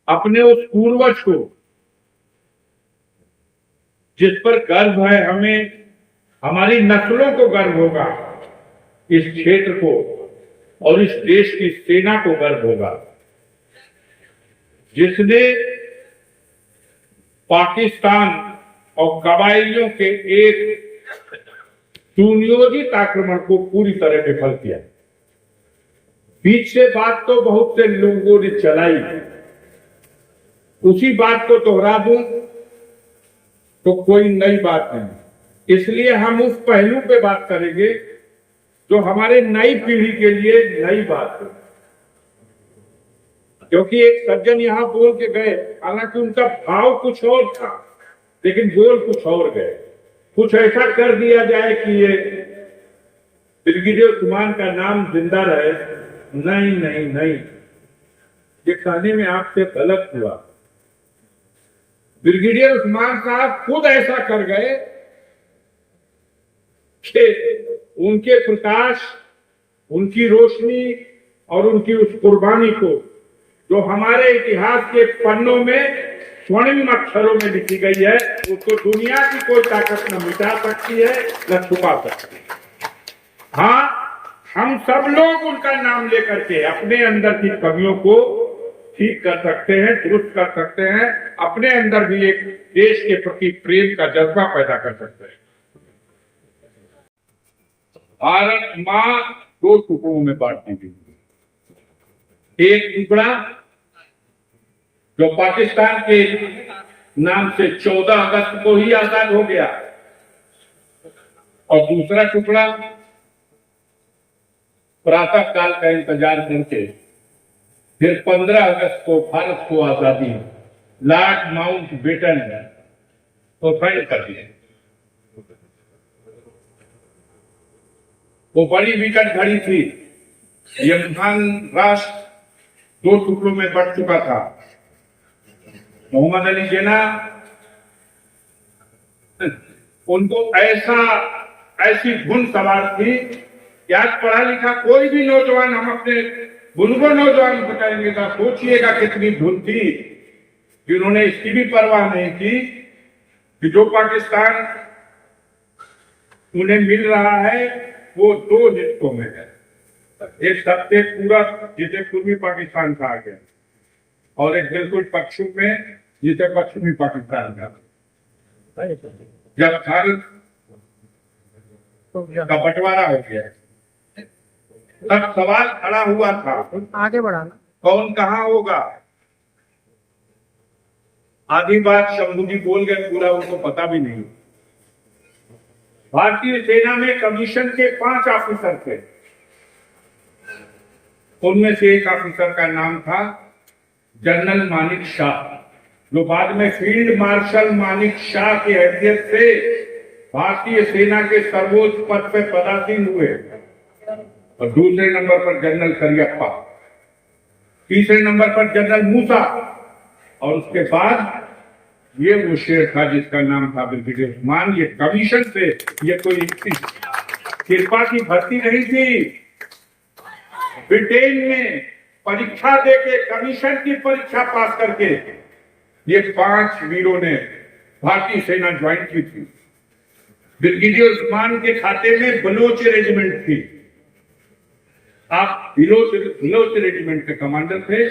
अपने उस पूर्वज को जिस पर गर्व है, हमें हमारी नस्लों को गर्व होगा, इस क्षेत्र को और इस देश की सेना को गर्व होगा, जिसने पाकिस्तान और कबायलियों के एक सुनियोजित आक्रमण को पूरी तरह विफल किया। बीच से बात तो बहुत से लोगों ने चलाई, उसी बात को दोहरा दूं तो कोई नई बात नहीं। इसलिए हम उस पहलू पे बात करेंगे जो हमारे नई पीढ़ी के लिए नई बात है। क्योंकि एक सज्जन यहां बोल के गए, हालांकि उनका भाव कुछ और था लेकिन बोल कुछ और गए। कुछ ऐसा कर दिया जाए कि ये ब्रिगेडियर उस्मान का नाम जिंदा रहे। नहीं नहीं नहीं, ये कहने में आपसे गलत हुआ। ब्रिगेडियर उस्मान साहब खुद ऐसा कर गए कि उनके प्रकाश, उनकी रोशनी और उनकी उस कुर्बानी को जो हमारे इतिहास के पन्नों में स्वर्णिम अक्षरों में लिखी गई है, उसको दुनिया की कोई ताकत न मिटा सकती है न छुपा सकती है। हाँ, हम सब लोग उनका नाम लेकर के अपने अंदर की कमियों को ठीक कर सकते हैं, दुरुस्त कर सकते हैं, अपने अंदर भी एक देश के प्रति प्रेम का जज्बा पैदा कर सकते हैं। भारत मां दो टुकड़ों में बांटने की, एक टुकड़ा जो पाकिस्तान के नाम से 14 अगस्त को ही आजाद हो गया, और दूसरा टुकड़ा प्रातः काल का इंतजार करके फिर 15 अगस्त को भारत को आजादी लॉर्ड माउंटबेटन को साइन कर दिया। वो बड़ी विकट घड़ी थी। ये महान राष्ट्र दो टुकड़ों में बंट चुका था। मोहम्मद अली जिन्ना, उनको ऐसी धुन सवार थी कि आज पढ़ा लिखा कोई भी नौजवान, हम अपने बुजुर्गों नौजवान को कहेंगे तो सोचिएगा कितनी धुन थी, जिन्होंने इसकी भी परवाह नहीं की कि जो पाकिस्तान उन्हें मिल रहा है वो दो हिस्सों में है। एक सबसे पूरा जिसे पूर्वी पाकिस्तान कहा गया, और एक बिल्कुल पश्चिम में जिसे पश्चिमी पाकिस्तान कहा। जब भारत का बंटवारा हो गया तब सवाल खड़ा हुआ था, आगे बढ़ाना कौन कहां होगा। आधी बात शंभू जी बोल गए, पूरा उनको पता भी नहीं। भारतीय सेना में कमीशन के 5 ऑफिसर थे। उनमें से एक ऑफिसर का नाम था जनरल मानिक शाह, जो बाद में फील्ड मार्शल मानिक शाह की हैसियत से भारतीय सेना के सर्वोच्च पद पर पदासीन हुए। और दूसरे नंबर पर जनरल करियप्पा, तीसरे नंबर पर जनरल मूसा, और उसके बाद ये वो शेर था जिसका नाम था ब्रिगेडियर उस्मान। ये कमीशन से, ये कोई कृपा की भर्ती नहीं थी। ब्रिटेन में परीक्षा देके, कमीशन की परीक्षा पास करके ये 5 वीरों ने भारतीय सेना ज्वाइन की थी। ब्रिगेडियर उस्मान के खाते में बलोच रेजिमेंट थी। आप बलोच रेजिमेंट के कमांडर थे।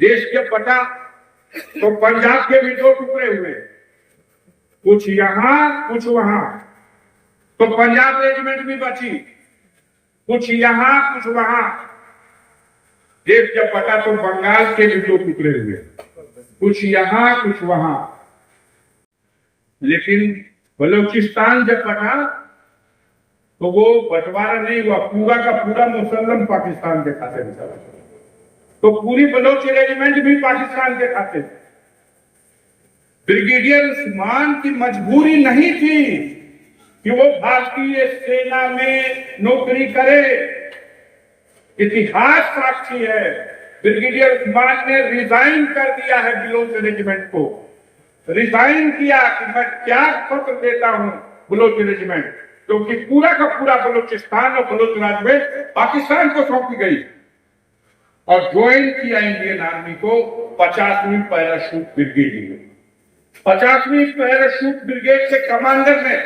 देश के पटा तो पंजाब के भी 2 टुकड़े हुए, कुछ यहां कुछ वहां। तो पंजाब रेजिमेंट भी बची, कुछ यहां कुछ वहां। देश जब पटा तो बंगाल के भी 2 टुकड़े हुए, कुछ यहां कुछ वहां। लेकिन बलूचिस्तान जब पटा तो वो बंटवारा नहीं हुआ, पूरा का पूरा मुसल्लम पाकिस्तान के खाते में चला। तो पूरी बलोच रेजिमेंट भी पाकिस्तान के खाते थे। ब्रिगेडियर उस्मान की मजबूरी नहीं थी कि वो भारतीय सेना में नौकरी करे। इतिहास साक्षी है, ब्रिगेडियर उस्मान ने रिजाइन कर दिया है बलोच रेजिमेंट को। रिजाइन किया कि मैं त्याग पत्र देता हूं बलोच रेजिमेंट, क्योंकि पूरा का पूरा बलूचिस्तान और बलोच रेजिमेंट पाकिस्तान को सौंपी गई। और ज्वाइन किया इंडियन आर्मी को 50वीं पैराशूट ब्रिगेड में। 50वीं पैराशूट ब्रिगेड के कमांडर ने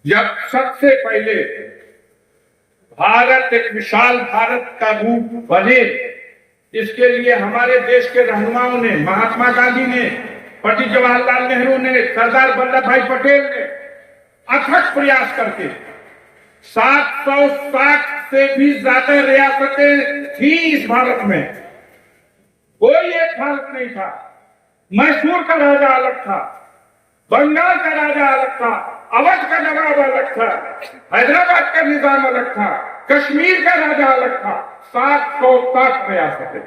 जब सबसे पहले भारत एक विशाल भारत का रूप बने, इसके लिए हमारे देश के रहनुमाओं ने, महात्मा गांधी ने, पंडित जवाहरलाल नेहरू ने, सरदार वल्लभ भाई पटेल ने अथक प्रयास करके 760 से भी ज्यादा रियासतें थी इस भारत में। कोई एक भारत नहीं था। मैसूर का राजा अलग था, बंगाल का राजा अलग था, अवध का नवाब अलग था, हैदराबाद का निजाम अलग था, कश्मीर का राजा अलग था। 760 रियासतें।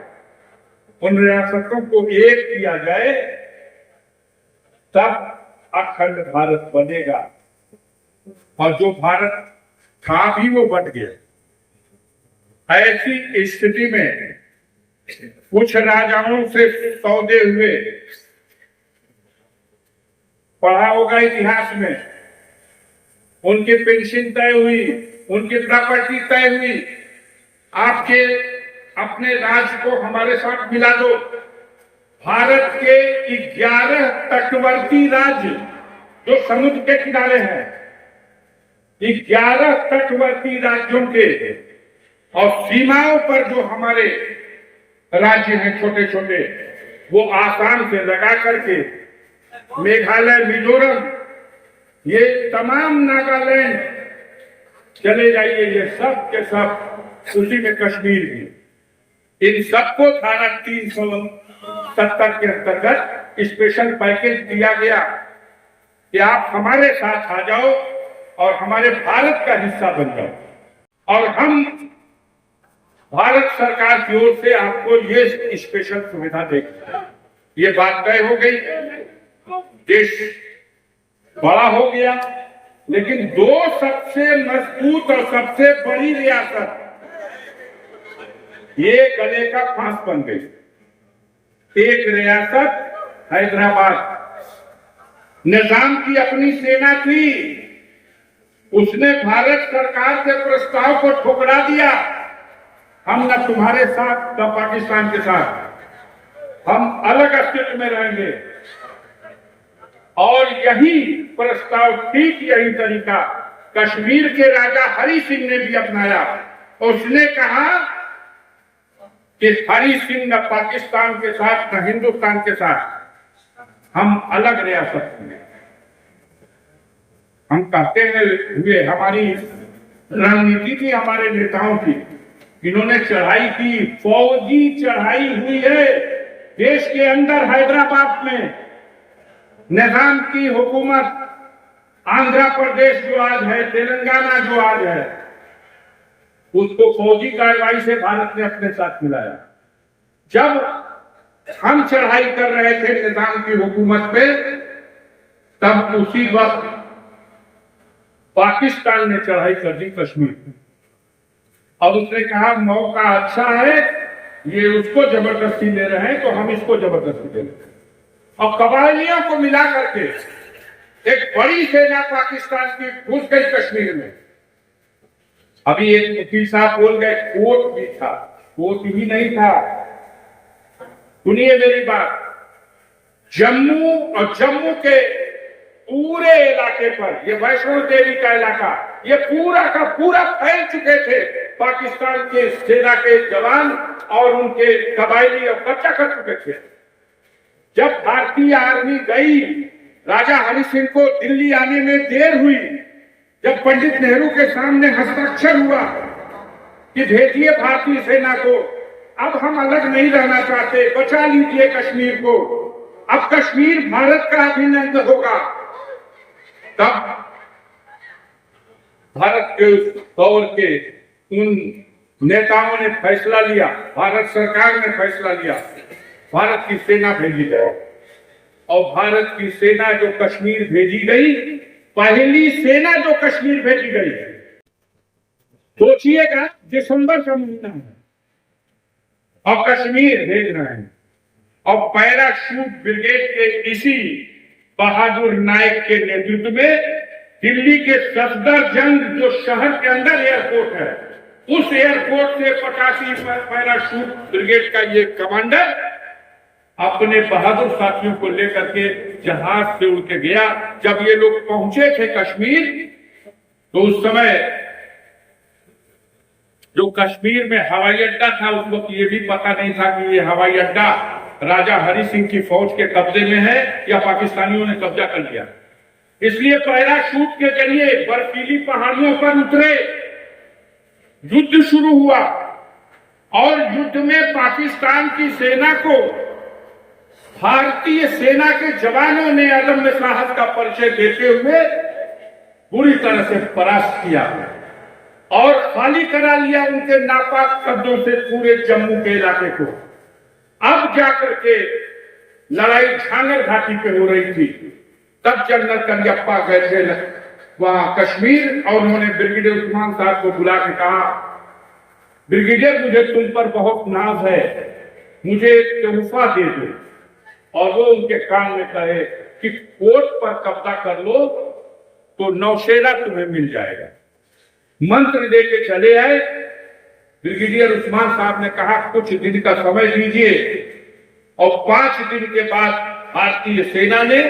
उन रियासतों को एक किया जाए तब अखंड भारत बनेगा। और जो भारत था भी वो बन गया। ऐसी स्थिति में कुछ राजाओं से सौदे हुए, पढ़ा होगा इतिहास में, उनकी पेंशन तय हुई, उनकी प्रॉपर्टी तय हुई। आपके अपने राज्य को हमारे साथ मिला दो। भारत के 11 तटवर्ती राज्य जो समुद्र के किनारे हैं, 11 तटवर्ती राज्यों के और सीमाओं पर जो हमारे राज्य हैं छोटे छोटे, वो आसाम से लगा करके मेघालय, मिजोरम, ये तमाम नागालैंड चले जाइए, ये सब के सब, उसी में कश्मीर भी। इन सबको धारा 370 के अंतर्गत स्पेशल पैकेज दिया गया कि आप हमारे साथ आ जाओ और हमारे भारत का हिस्सा बन जाओ। और हम भारत सरकार की ओर से आपको ये स्पेशल सुविधा देंगे। ये बात तय हो गई। देश बड़ा हो गया, लेकिन दो सबसे मजबूत और सबसे बड़ी रियासत ये गले का फांस बन गई। एक रियासत हैदराबाद, निजाम की अपनी सेना थी, उसने भारत सरकार के प्रस्ताव को ठुकरा दिया। हम न तुम्हारे साथ न पाकिस्तान के साथ, हम अलग अस्तित्व में रहेंगे। और यही प्रस्ताव, ठीक यही तरीका कश्मीर के राजा हरि सिंह ने भी अपनाया। उसने कहा कि हरि सिंह न पाकिस्तान के साथ न हिंदुस्तान के साथ, हम अलग रियासत में। हम कहते हुए हमारी रणनीति थी हमारे नेताओं की, इन्होंने चढ़ाई की, फौजी चढ़ाई हुई है देश के अंदर। हैदराबाद में निजाम की हुकूमत, आंध्र प्रदेश जो आज है, तेलंगाना जो आज है, उसको फौजी कार्रवाई से भारत ने अपने साथ मिलाया। जब हम चढ़ाई कर रहे थे निजाम की हुकूमत पे, तब उसी वक्त पाकिस्तान ने चढ़ाई कर दी कश्मीर। और उसने कहा मौका अच्छा है, ये उसको जबरदस्ती ले रहे हैं तो हम इसको जबरदस्ती दे रहे हैं। और कबायलियों को मिला करके एक बड़ी सेना पाकिस्तान की घुस गई कश्मीर में। अभी एक वकील साहब बोल गए कोर्ट भी था, कोर्ट भी नहीं था। सुनिए मेरी बात, जम्मू और जम्मू के पूरे इलाके पर, ये वैष्णो देवी का इलाका, ये पूरा का पूरा फैल चुके थे पाकिस्तान के सेना के जवान और उनके कबायली और कब्जा कर चुके थे। जब भारतीय आर्मी गई, राजा हरि सिंह को दिल्ली आने में देर हुई। जब पंडित नेहरू के सामने हस्ताक्षर हुआ कि भेजिए भारतीय सेना को, अब हम अलग नहीं रहना चाहते, बचा लीजिए कश्मीर को, अब कश्मीर भारत का अभिन्न अंग होगा, तब भारत के उस दौर के उन नेताओं ने फैसला लिया, भारत सरकार ने फैसला लिया, भारत की सेना भेजी जाए। और भारत की सेना जो कश्मीर भेजी गई, पहली सेना जो कश्मीर भेजी गई, सोचिएगा दिसंबर का महीना है और कश्मीर भेज रहे हैं। और पैराशूट ब्रिगेड के इसी बहादुर नायक के नेतृत्व में दिल्ली के सफदरजंग जो शहर के अंदर एयरपोर्ट है, उस एयरपोर्ट से 85 पैराशूट ब्रिगेड का ये कमांडर अपने बहादुर साथियों को लेकर के जहाज से उड़ के गया। जब ये लोग पहुंचे थे कश्मीर, तो उस समय जो कश्मीर में हवाई अड्डा था, उस वक्त ये भी पता नहीं था कि ये हवाई अड्डा राजा हरि सिंह की फौज के कब्जे में है या पाकिस्तानियों ने कब्जा कर लिया। इसलिए पैराशूट के जरिए बर्फीली पहाड़ियों पर उतरे, युद्ध शुरू हुआ और युद्ध में पाकिस्तान की सेना को भारतीय सेना के जवानों ने अदम्य साहस का परिचय देते हुए बुरी तरह से परास्त किया और खाली करा लिया उनके नापाक कब्जों से पूरे जम्मू के इलाके को। अब जाकर के लड़ाई झांगर घाटी पे हो रही थी। तब जनरल करियप्पा गए थे वहां कश्मीर और उन्होंने ब्रिगेडियर उस्मान साहब को बुला के कहा, ब्रिगेडियर मुझे तुम पर बहुत नाज है, मुझे एक तोहफा दे दो। और वो उनके कान में कहे कि कोर्ट पर कब्जा कर लो तो नौशेरा तुम्हें मिल जाएगा। मंत्र दे के चले आए। ब्रिगेडियर उस्मान साहब ने कहा कुछ दिन का समय दीजिए, और 5 दिन के बाद भारतीय सेना ने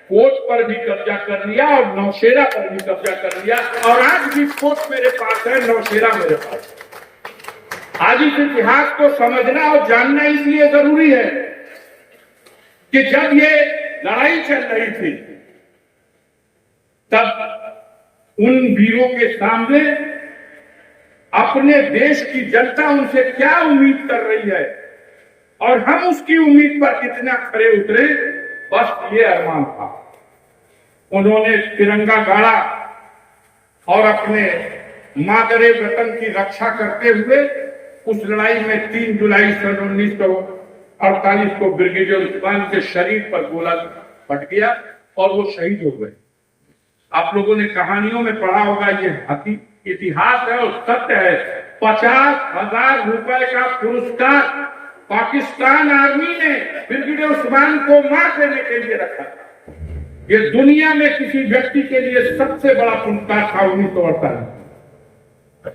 कोर्ट पर भी कब्जा कर लिया और नौशेरा पर भी कब्जा कर लिया। और आज भी कोर्ट मेरे पास है, नौशेरा मेरे पास है। आज इस इतिहास को समझना और जानना इसलिए जरूरी है कि जब ये लड़ाई चल रही थी, तब उन वीरों के सामने अपने देश की जनता उनसे क्या उम्मीद कर रही है और हम उसकी उम्मीद पर कितना खरे उतरे, बस ये अरमान था। उन्होंने तिरंगा गाड़ा और अपने मादरे वतन की रक्षा करते हुए उस लड़ाई में 3 जुलाई सन 1948 को ब्रिगेडियर उस्मान के शरीर पर गोला फट गया और वो शहीद हो गए। आप लोगों ने कहानियों में पढ़ा होगा, ये इतिहास है और सत्य है। 50,000 रुपए का पुरस्कार पाकिस्तान आर्मी ने ब्रिगेडियर उस्मान को मार देने के लिए रखा था। ये दुनिया में किसी व्यक्ति के लिए सबसे बड़ा पुरस्कार था 1948।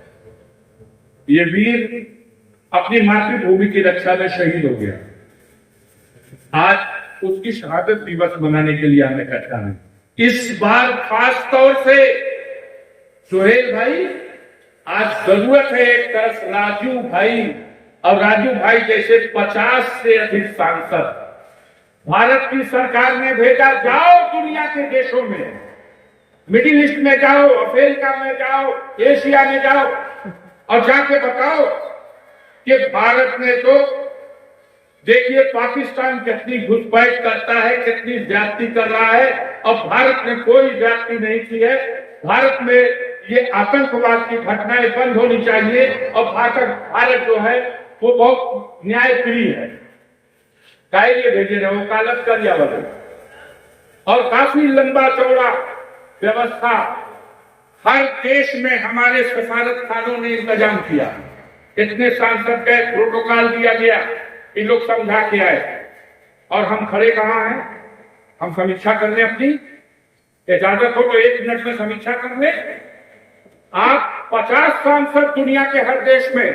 ये वीर अपनी मातृभूमि की रक्षा में शहीद हो गया। आज उसकी शहादत दिवस मनाने के लिए हमने इकट्ठा है। इस बार खास तौर से सुहेल भाई, आज जरूरत है एक तरफ राजू भाई और राजू भाई जैसे 50 से अधिक सांसद भारत की सरकार ने भेजा। जाओ दुनिया के देशों में, मिडिल ईस्ट में जाओ, अफ्रीका में जाओ, एशिया में जाओ और जाके बताओ कि भारत ने तो देखिए पाकिस्तान कितनी घुसपैठ करता है, कितनी ज्यादती कर रहा है, और भारत ने कोई ज्यादती नहीं की है। भारत में ये आतंकवाद की घटनाएं बंद होनी चाहिए और भारत जो है वो बहुत न्यायप्रिय है। कायदे भेजे रहे वकालत कर या और काफी लंबा चौड़ा व्यवस्था हर देश में हमारे सफारत खानों ने इंतजाम किया। इतने सांसद गए, प्रोटोकॉल दिया गया, इन लोग समझा के आए और हम खड़े कहाँ हैं? हम समीक्षा कर लें, अपनी इजाजत हो तो 1 मिनट में समीक्षा कर लें। आप 50 सांसद दुनिया के हर देश में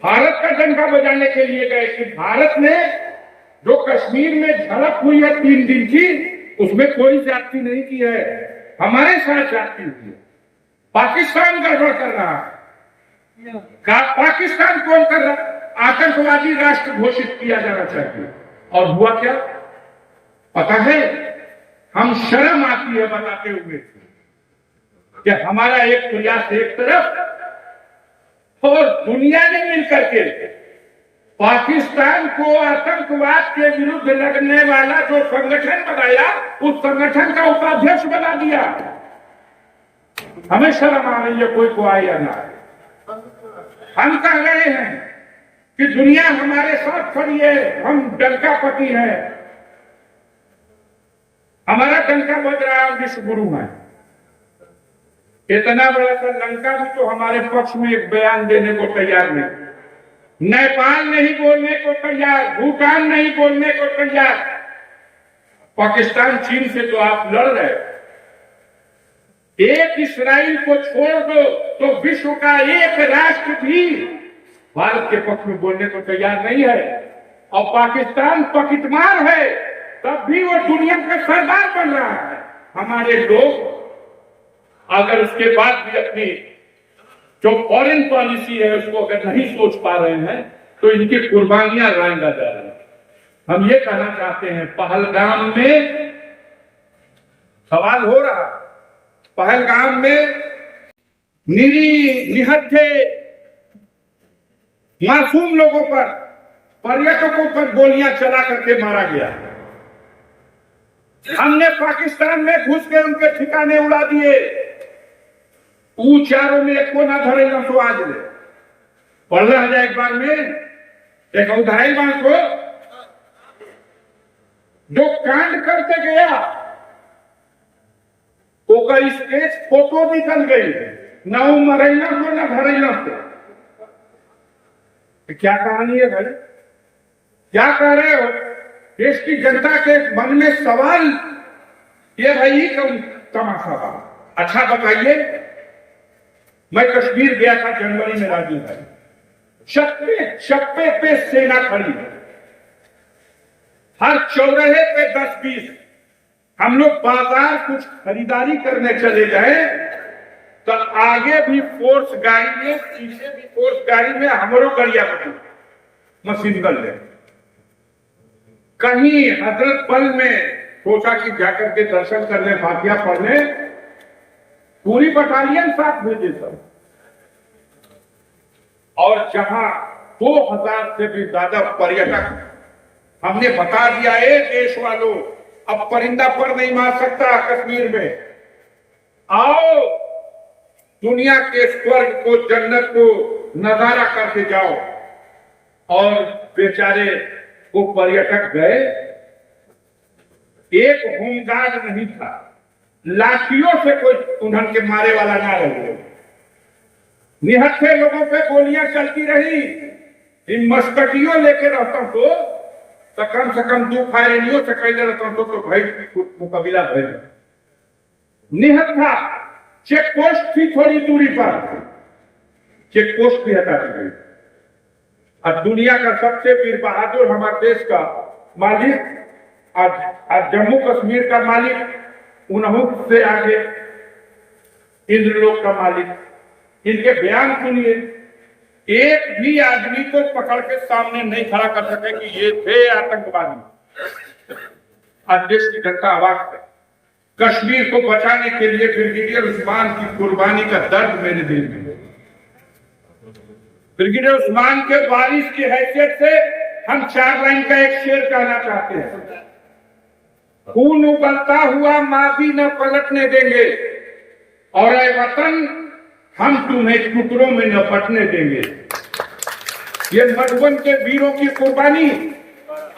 भारत का डंका बजाने के लिए गए कि भारत ने जो कश्मीर में झड़प हुई है 3 दिन की, उसमें कोई ज्यादती नहीं की है, हमारे साथ ज्यादती हुई है। पाकिस्तान गड़बड़ कर रहा है। पाकिस्तान कौन कर रहा है? आतंकवादी राष्ट्र घोषित किया जाना चाहिए। और हुआ क्या पता है? हम शर्म आती है बताते हुए कि हमारा एक प्रयास एक तरफ और दुनिया ने मिलकर के पाकिस्तान को आतंकवाद के विरुद्ध लड़ने वाला जो संगठन बनाया, उस संगठन का उपाध्यक्ष बना दिया। हमें शर्म आ रही है, कोई को आए या ना। हम कह रहे हैं कि दुनिया हमारे साथ खड़ी है, हम डंकापति हैं, हमारा डंका बज रहा है, विश्व गुरु है। इतना बड़ा सा लंका भी तो हमारे पक्ष में एक बयान देने को तैयार नहीं। नेपाल नहीं बोलने को तैयार, भूटान नहीं बोलने को तैयार। पाकिस्तान चीन से तो आप लड़ रहे, एक इस्राइल को छोड़ दो तो विश्व का एक राष्ट्र भी भारत के पक्ष में बोलने को तैयार नहीं है। और पाकिस्तान पकिटमार है, तब भी वो दुनिया का सरदार बन रहा है। हमारे लोग अगर उसके बाद भी अपनी जो फॉरेन पॉलिसी है उसको अगर नहीं सोच पा रहे हैं तो इनकी कुर्बानियां रांगा जा रही है। हम ये कहना चाहते हैं, पहलगाम में सवाल हो रहा, पहलगाम में निहत्थे मासूम लोगों पर, पर्यटकों पर गोलियां चला करके मारा गया। हमने पाकिस्तान में घुस के उनके ठिकाने उड़ा दिए। चारों में एक को ना धरे ना तो आज ले पढ़ जाए एक बार में एक उदाहरण बात को जो कांड करते गया ओकर स्केच फोटो निकल गई, ना वो मरेला को ना धरेला को। क्या कहानी है भाई, क्या कह रहे हो? देश की जनता के मन में सवाल ये भाई कौन तमाशा था? अच्छा बताइए, मैं कश्मीर गया था जनवरी में राजू भाई, चप्पे पे सेना खड़ी है, हर चौराहे पे 10-20। हम लोग बाजार कुछ खरीदारी करने चले गए तो आगे भी फोर्स गाड़ी में, पीछे भी फोर्स गाड़ी में, हमारो गरिया मशीन गन ले। कहीं हजरत बल में सोचा कि जाकर के दर्शन करने, फातिहा पढ़ने, पूरी बटालियन साथ भेजे सब। और जहां 2000 से भी ज्यादा पर्यटक, हमने बता दिया है देश वालों, अब परिंदा पर नहीं मार सकता कश्मीर में। आओ दुनिया के स्वर्ग को, जन्नत को नजारा करके जाओ। और बेचारे वो पर्यटक गए, एक होमगार्ड नहीं था, लाठियों से कोई उन्हन के मारे वाला ना रहे। निहत्थे लोगों पे गोलियां चलती रही। इन मस्कटियों लेके रहता तो कम से कम 2 फायरिंगों से कैले रहता तो भाई मुकाबला भय। निहत्था था, चेक पोस्ट थी थोड़ी दूरी पर, चेक पोस्ट भी हटा दी गई। अब दुनिया का सबसे वीर बहादुर हमारे देश का मालिक, आज जम्मू कश्मीर का मालिक, उन्हों से आगे इंद्र लोक का मालिक, इनके बयान सुनिए। एक भी आदमी को पकड़ के सामने नहीं खड़ा कर सके कि ये थे आतंकवादी। आज देश की जनता आवाज है। कश्मीर को बचाने के लिए ब्रिगेडियर उस्मान की कुर्बानी का दर्द मेरे दिल में। ब्रिगेडियर उस्मान के वारिस की हैसियत से हम 4 लाइन का एक शेर कहना चाहते हैं। खून उबलता हुआ माजी न पलटने देंगे, और ऐ वतन हम तुम्हें टुकड़ों में न बंटने देंगे। ये मधुबन के वीरों की कुर्बानी,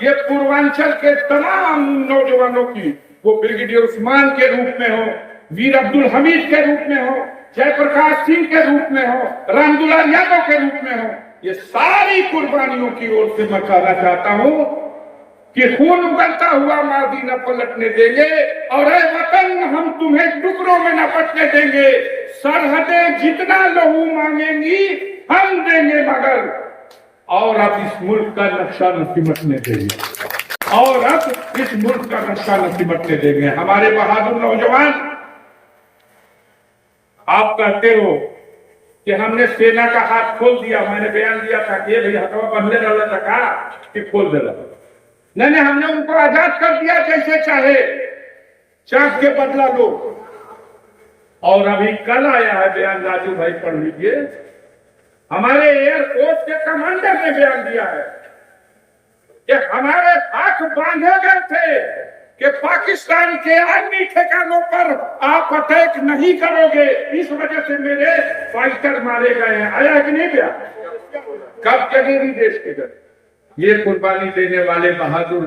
ये पूर्वांचल के तमाम नौजवानों की, वो ब्रिगेडियर उस्मान के रूप में हो, वीर अब्दुल हमीद के रूप में हो, जयप्रकाश सिंह के रूप में हो, रामदुलार यादव के रूप में हो, ये सारी कुर्बानियों की ओर से मैं कहना चाहता हूं कि खून उगलता हुआ माजी न पलटने देंगे, और ऐ वतन हम तुम्हें टुकड़ों में न बंटने देंगे। सरहदें जितना लहू मांगेंगी हम देंगे मगर, और अब इस मुल्क का नक्शा न सिमटने देंगे, और अब इस मुल्क का नक्शा न सिमटने देंगे। हमारे बहादुर नौजवान, आप कहते हो कि हमने सेना का हाथ खोल दिया। मैंने बयान दिया था कि भाई हथवा बंधे रहना था, कहा कि खोल देना। नहीं, हमने उनको आजाद कर दिया जैसे चाहे, चाक के बदला लो। और अभी कल आया है बयान, राजू भाई पढ़ लीजिए, हमारे एयरफोर्स के कमांडर ने बयान दिया है कि हमारे हाथ बांधे गए थे कि पाकिस्तान के आर्मी ठिकानों पर आप अटैक नहीं करोगे, इस वजह से मेरे फाइटर मारे गए हैं। आया कि नहीं गया? कब जगेगी देश के घर? ये कुर्बानी देने वाले बहादुर,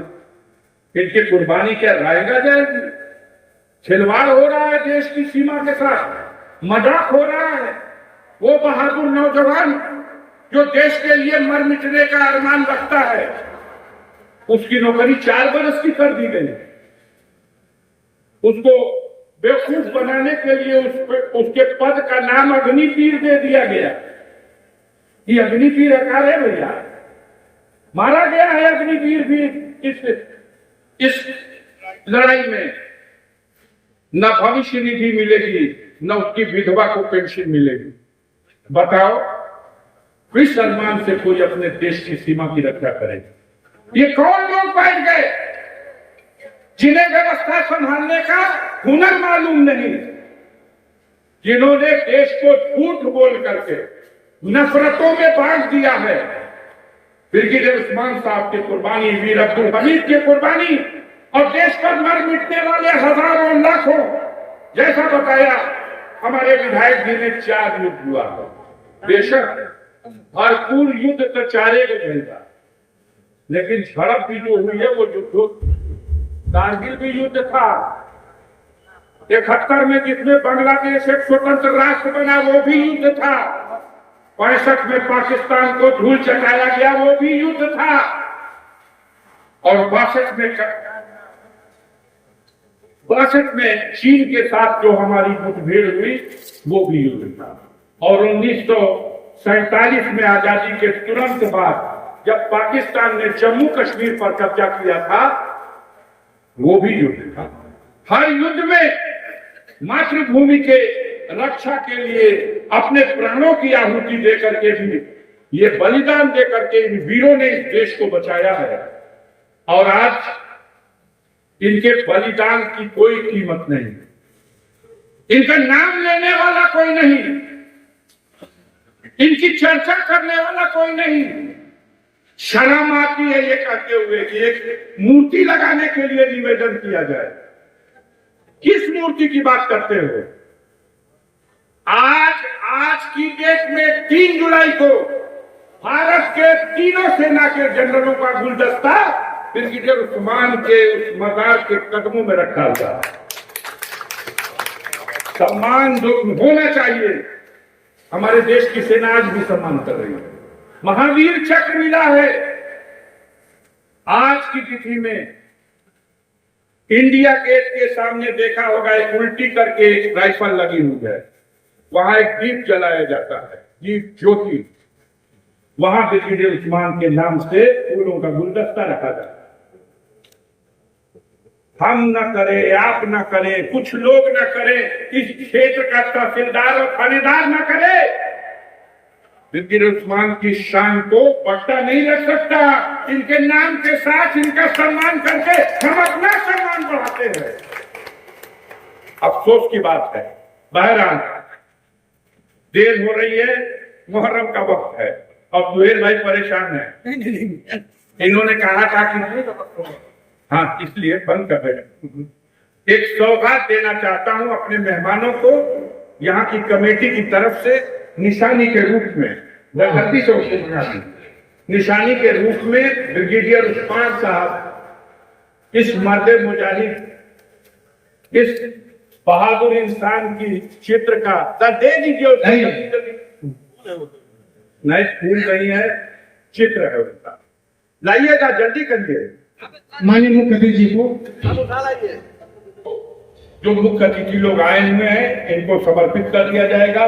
इनकी कुर्बानी क्या रायगा जाएगी? खिलवाड़ हो रहा है देश की सीमा के साथ, मजाक हो रहा है। वो बहादुर नौजवान जो देश के लिए मर मिटने का अरमान रखता है, उसकी नौकरी 4 बरस की कर दी गई। उसको बेवकूफ बनाने के लिए उसके पद का नाम अग्निवीर दे दिया गया। ये अग्निवीर अकार है भैया, मारा गया है अग्निवीर भी इस लड़ाई में। न भविष्य निधि मिलेगी, न उसकी विधवा को पेंशन मिलेगी। बताओ किस सम्मान से कोई अपने देश की सीमा की रक्षा करेगा? ये कौन लोग बैठ गए जिन्हें व्यवस्था संभालने का हुनर मालूम नहीं, जिन्होंने देश को झूठ बोल करके नफरतों में बांट दिया है। ब्रिगेडियर उस्मान साहब की कुर्बानी, वीर अब्दुल हमीद की कुर्बानी और देश पर मर मिटने वाले हजारों लाखों, जैसा बताया हमारे विधायक जी ने 4 युद्ध हुआ है। बेशक भरपूर युद्ध तो 4 झेलता, लेकिन झड़प भी जो हुई है वो युद्ध, कारगिल भी युद्ध था। 71 में जिसमें बांग्लादेश एक स्वतंत्र राष्ट्र बना वो भी युद्ध था। 65 में पाकिस्तान को धूल चटाया गया वो भी युद्ध था। और 62 में चीन के साथ जो हमारी मुठभेड़ हुई वो भी युद्ध था। और 1947 में आजादी के तुरंत बाद जब पाकिस्तान ने जम्मू कश्मीर पर कब्जा किया था वो भी युद्ध था। हर युद्ध में मातृभूमि के रक्षा के लिए अपने प्राणों की आहुति देकर के भी, ये बलिदान देकर के इन वीरों ने इस देश को बचाया है। और आज इनके बलिदान की कोई कीमत नहीं, इनका नाम लेने वाला कोई नहीं, इनकी चर्चा करने वाला कोई नहीं। शर्म आती है ये कहते हुए कि एक मूर्ति लगाने के लिए निवेदन किया जाए। किस मूर्ति की बात करते हो? आज की डेट में 3 जुलाई को भारत के तीनों सेना के जनरलों का गुलदस्ता ब्रिगेडियर उस्मान के उस मजार के कदमों में रखा हुआ। सम्मान जो होना चाहिए, हमारे देश की सेना आज भी सम्मान कर रही है। महावीर चक्र मिला है। आज की तिथि में इंडिया गेट के सामने देखा होगा एक उल्टी करके एक राइफल लगी हुई है, वहां एक दीप जलाया जाता है, दीप ज्योति। वहां ब्रिगेडियर उस्मान के नाम से फूलों का गुलदस्ता रखा जाता है। हम न करें, आप न करें, कुछ लोग न करें, इस क्षेत्र का तहसीलदार और थानेदार न करे, ब्रिगेडियर उस्मान की शान को पट्टा नहीं लग सकता। इनके नाम के साथ इनका सम्मान करके हम अपना सम्मान बढ़ाते हैं। अफसोस की बात है, बहरहाल देर हो रही है, मुहर्रम का वक्त है और सुहेल भाई परेशान है। इन्होंने कहा था कि हाँ, इसलिए बंद कर रहे। एक सौगात देना चाहता हूं अपने मेहमानों को, यहाँ की कमेटी की तरफ से निशानी के रूप में, गलती से उसको बना दी, निशानी के रूप में ब्रिगेडियर उस्मान साहब, इस मर्द मुजाहिद, इस बहादुर इंसान की चित्र का दे दीजिए। नहीं, फूल नहीं है, चित्र है उनका, लाइएगा, जल्दी करिए। माननीय मुख्य अतिथि जी को जो मुख्य अतिथि लोग आए हुए हैं इनको समर्पित कर दिया जाएगा।